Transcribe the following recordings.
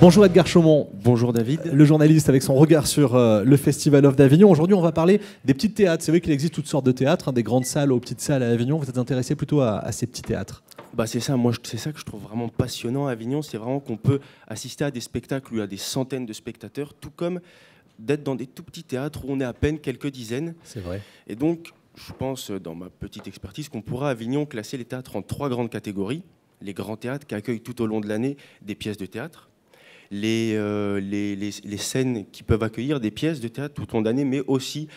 Bonjour Edgar Chaumont. Bonjour David. Le journaliste avec son regard sur le Festival of d'Avignon. Aujourd'hui, on va parler des petits théâtres. C'est vrai qu'il existe toutes sortes de théâtres, des grandes salles aux petites salles à Avignon. Vous êtes intéressé plutôt à ces petits théâtres? C'est ça, moi c'est ça que je trouve vraiment passionnant à Avignon, c'est vraiment qu'on peut assister à des spectacles où il y a des centaines de spectateurs, tout comme d'être dans des tout petits théâtres où on est à peine quelques dizaines. C'est vrai. Et donc, je pense, dans ma petite expertise, qu'on pourra à Avignon classer les théâtres en 3 grandes catégories. Les grands théâtres qui accueillent tout au long de l'année des pièces de théâtre. Les scènes qui peuvent accueillir des pièces de théâtre tout au long de l'année, mais aussi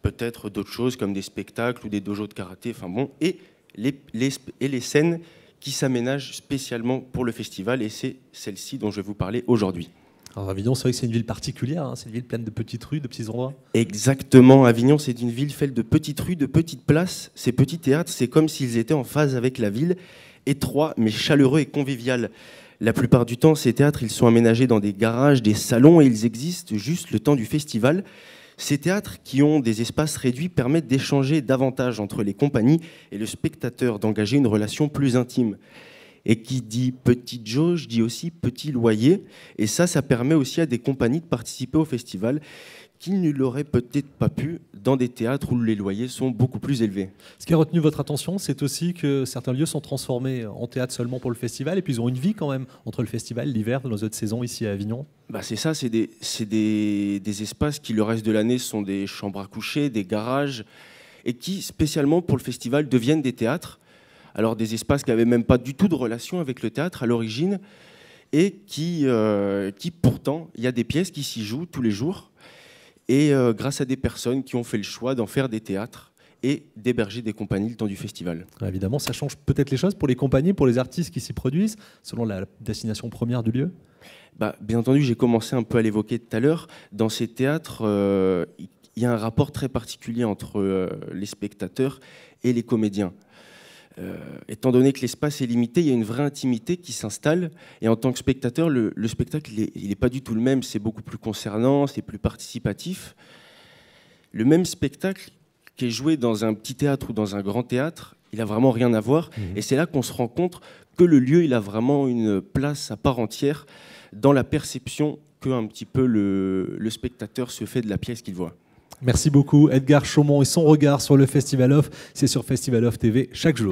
peut-être d'autres choses comme des spectacles ou des dojos de karaté, et les scènes qui s'aménagent spécialement pour le festival, et c'est celle-ci dont je vais vous parler aujourd'hui. Alors Avignon, c'est vrai que c'est une ville particulière, c'est une ville pleine de petites rues, de petits endroits. Exactement, Avignon, c'est une ville faite de petites rues, de petites places. Ces petits théâtres, c'est comme s'ils étaient en phase avec la ville, étroits mais chaleureux et convivial. La plupart du temps, ces théâtres, ils sont aménagés dans des garages, des salons, et ils existent juste le temps du festival. Ces théâtres qui ont des espaces réduits permettent d'échanger davantage entre les compagnies et le spectateur, d'engager une relation plus intime. Et qui dit petite jauge, dit aussi petit loyer. Et ça permet aussi à des compagnies de participer au festival qui ne l'auraient peut-être pas pu dans des théâtres où les loyers sont beaucoup plus élevés. Ce qui a retenu votre attention, c'est aussi que certains lieux sont transformés en théâtre seulement pour le festival, et puis ils ont une vie quand même entre le festival, l'hiver, dans nos autres saisons ici à Avignon. C'est ça, c'est des espaces qui le reste de l'année sont des chambres à coucher, des garages, et qui spécialement pour le festival deviennent des théâtres. Alors des espaces qui n'avaient même pas du tout de relation avec le théâtre à l'origine, et qui pourtant, il y a des pièces qui s'y jouent tous les jours, et grâce à des personnes qui ont fait le choix d'en faire des théâtres et d'héberger des compagnies le temps du festival. Évidemment, ça change peut-être les choses pour les compagnies, pour les artistes qui s'y produisent, selon la destination première du lieu. Bien entendu, j'ai commencé un peu à l'évoquer tout à l'heure. Dans ces théâtres, il y a un rapport très particulier entre les spectateurs et les comédiens. Étant donné que l'espace est limité, il y a une vraie intimité qui s'installe. Et en tant que spectateur, le spectacle, il n'est pas du tout le même. C'est beaucoup plus concernant, c'est plus participatif. Le même spectacle qui est joué dans un petit théâtre ou dans un grand théâtre, il n'a vraiment rien à voir. Et c'est là qu'on se rend compte que le lieu, il a vraiment une place à part entière dans la perception que un petit peu le spectateur se fait de la pièce qu'il voit. Merci beaucoup Edgar Chaumont et son regard sur le Festival of. C'est sur Festival of TV chaque jour.